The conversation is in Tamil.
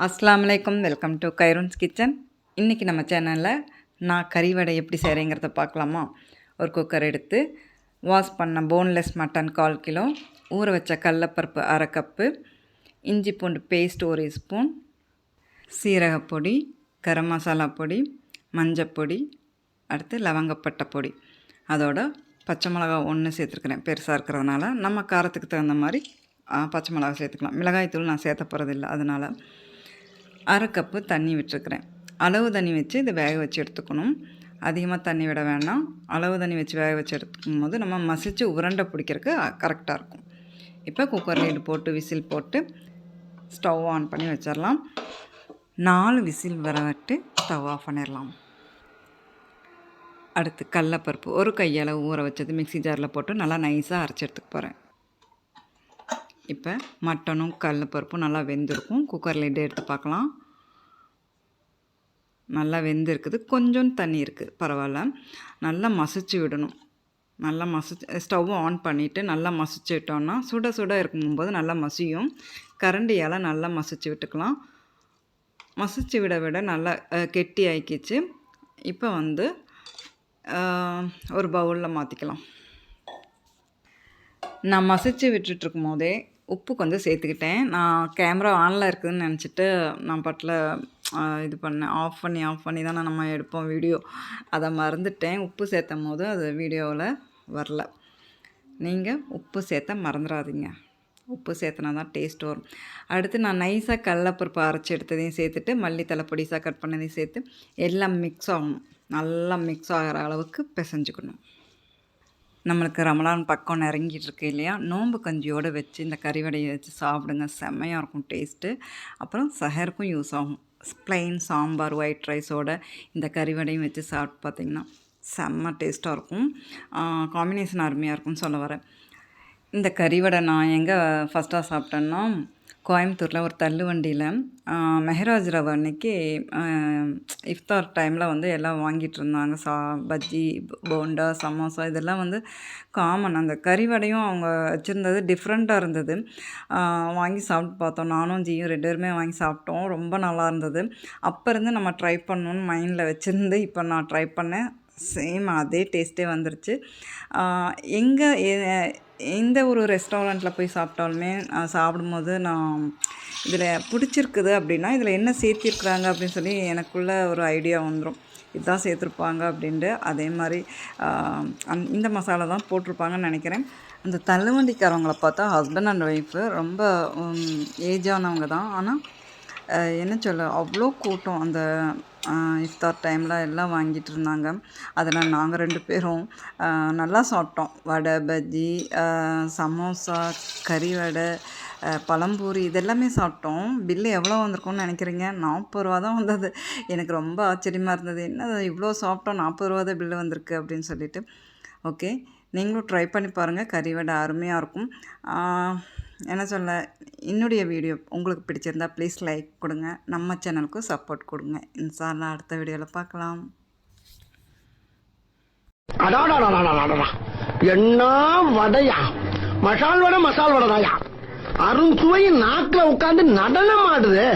அஸ்ஸலாமு அலைக்கும். Welcome to Khairun's kitchen. இன்றைக்கி நம்ம சேனலில் நான் கறி வடை எப்படி செய்கிறேங்கிறத பார்க்கலாமா. ஒரு குக்கர் எடுத்து வாஷ் பண்ண போன்லெஸ் மட்டன் 1/4 கிலோ, ஊற வச்ச கடலப்பருப்பு 1/2 கப்பு, இஞ்சி பூண்டு பேஸ்ட் 1 ஸ்பூன், சீரகப்பொடி, கரம் மசாலா பொடி, மஞ்சப்பொடி, அடுத்து லவங்கப்பட்டை பொடி, அதோட பச்சை மிளகா 1 சேர்த்துருக்குறேன். பெருசாக இருக்கிறதுனால நம்ம காரத்துக்கு தகுந்த மாதிரி பச்சை மிளகா சேர்த்துக்கலாம். மிளகாய்த்தூள் நான் சேர்த்த போகிறதில்ல, அதனால் 1/2 கப்பு தண்ணி விட்டுருக்குறேன். அளவு தண்ணி வச்சு இதை வேக வச்சு எடுத்துக்கணும். அதிகமாக தண்ணி விட வேண்டாம். அளவு தண்ணி வச்சு வேக வச்சு எடுத்துக்கும் போது நம்ம மசிச்சு உருண்டை பிடிக்கிறதுக்கு கரெக்டாக இருக்கும். இப்போ குக்கர் லிட் போட்டு விசில் போட்டு ஸ்டவ் ஆன் பண்ணி வச்சிடலாம். 4 விசில் வர விட்டு ஸ்டவ் ஆஃப் பண்ணிடலாம். அடுத்து கடலப்பருப்பு ஒரு கையளவு ஊற வச்சது மிக்ஸி ஜாரில் போட்டு நல்லா நைஸாக அரைச்சி எடுத்துக்க போகிறேன். இப்போ மட்டனும் கடலப்பருப்பும் நல்லா வெந்திருக்கும். குக்கர் லிட் எடுத்து பார்க்கலாம். நல்லா வெந்திருக்குது. கொஞ்சம் தண்ணி இருக்குது, பரவாயில்ல. நல்லா மசிச்சு விடணும். நல்லா ஸ்டவ் ஆன் பண்ணிவிட்டு நல்லா மசிச்சு விட்டோன்னா சுட சுட இருக்கும்போது நல்லா மசியும். கரண்டியால் நல்லா மசிச்சு விட்டுக்கலாம். மசிச்சு விட விட நல்லா கெட்டி ஆக்கிச்சு. இப்போ ஒரு பவுலில் மாற்றிக்கலாம். நான் மசிச்சு விட்டுருக்கும் போதே உப்பு கொஞ்சம் சேர்த்துக்கிட்டேன். நான் கேமரா ஆனில் இருக்குதுன்னு நினச்சிட்டு நான் பாட்டில் இது பண்ணேன். ஆஃப் பண்ணி தானே நம்ம எடுப்போம் வீடியோ. அதை மறந்துட்டேன். உப்பு சேர்த்தும் போது அது வீடியோவில் வரல. நீங்கள் உப்பு சேர்த்த மறந்துடாதீங்க. உப்பு சேர்த்துனா தான் டேஸ்ட் வரும். அடுத்து நான் நைஸாக கடலப்பருப்பு அரைச்சி எடுத்ததையும் சேர்த்துட்டு மல்லித்தலை பொடிசாக கட் பண்ணதையும் சேர்த்து எல்லாம் மிக்ஸ் ஆகணும். நல்லா மிக்ஸ் ஆகிற அளவுக்கு பிசைஞ்சுக்கணும். நம்மளுக்கு ரமலான் பக்கம் நெருங்கிட்டு இருக்கு இல்லையா, நோம்பு கஞ்சியோடு வச்சு இந்த கறி வடையை வச்சு சாப்பிடுங்க. செம்மையாக இருக்கும் டேஸ்ட்டு. அப்புறம் சஹருக்கும் யூஸ் ஆகும். ப்ளைன் சாம்பார் ஒயிட் ரைஸோட இந்த கறி வடையும் வச்சு சாப்பிட்டு பார்த்திங்கன்னா செம்ம டேஸ்ட்டாக இருக்கும். காம்பினேஷன் அருமையாக இருக்கும்னு சொல்ல வரேன். இந்த கறி வடை நான் எங்கே ஃபஸ்ட்டாக சாப்பிட்டேன்னா, கோயம்புத்தூரில் ஒரு தள்ளு வண்டியில் மெஹராஜ் ரவ அன்னைக்கு இஃப்தார் டைமில் எல்லாம் வாங்கிட்டு இருந்தாங்க. பஜ்ஜி, போண்டா, சமோசா இதெல்லாம் காமன். அந்த கறி வடையும் அவங்க வச்சுருந்தது டிஃப்ரெண்ட்டாக இருந்தது. வாங்கி சாப்பிட்டு பார்த்தோம். நானும் ஜியும் 2 பேருமே வாங்கி சாப்பிட்டோம். ரொம்ப நல்லா இருந்தது. அப்போ இருந்து நம்ம ட்ரை பண்ணணுன்னு மைண்டில் வச்சுருந்து இப்போ நான் ட்ரை பண்ணேன். சேம் அதே டேஸ்ட்டே வந்துருச்சு. எந்த ஒரு ரெஸ்டாரண்ட்டில் போய் சாப்பிட்டாலுமே சாப்பிடும்போது நான் இதில் பிடிச்சிருக்குது அப்படின்னா இதில் என்ன சேர்த்திருக்குறாங்க அப்படின்னு சொல்லி எனக்குள்ளே ஒரு ஐடியா வந்துடும். இதுதான் சேர்த்துருப்பாங்க அப்படின்ட்டு. அதே மாதிரி இந்த மசாலா தான் போட்டிருப்பாங்கன்னு நினைக்கிறேன். அந்த தள்ளுவண்டிக்காரவங்களை பார்த்தா ஹஸ்பண்ட் அண்ட் ஒய்ஃபு ரொம்ப ஏஜானவங்க தான். ஆனால் என்ன சொல்ல, அவ்வளோ கூட்டம். அந்த இஃப்தார் டைமில் எல்லாம் வாங்கிட்டு இருந்தாங்க. அதில் நாங்கள் 2 பேரும் நல்லா சாப்பிட்டோம். வடை, பஜ்ஜி, சமோசா, கறி வடை, பழம்பூரி இதெல்லாமே சாப்பிட்டோம். பில்லு எவ்வளோ வந்திருக்கும்னு நினைக்கிறீங்க? 40 ரூபா தான் வந்தது. எனக்கு ரொம்ப ஆச்சரியமாக இருந்தது. என்ன இவ்வளோ சாப்பிட்டோம், 40 ரூபா தான் பில்லு வந்திருக்கு அப்படின்னு சொல்லிட்டு. ஓகே, நீங்களும் ட்ரை பண்ணி பாருங்கள். கறி வடை அருமையாக இருக்கும். என்ன சொல்ல, என்னுடைய வீடியோ உங்களுக்கு பிடிச்சிருந்தா ப்ளீஸ் லைக் கொடுங்க. நம்ம சேனலுக்கும் சப்போர்ட் கொடுங்க. இன்ஷா அல்லாஹ் அடுத்த வீடியோவில் பார்க்கலாம். என்ன வடையா, மசால் வடை தாயா, அருண் சுவையின் நாக்கில் உட்காந்து நடனம் ஆடுது.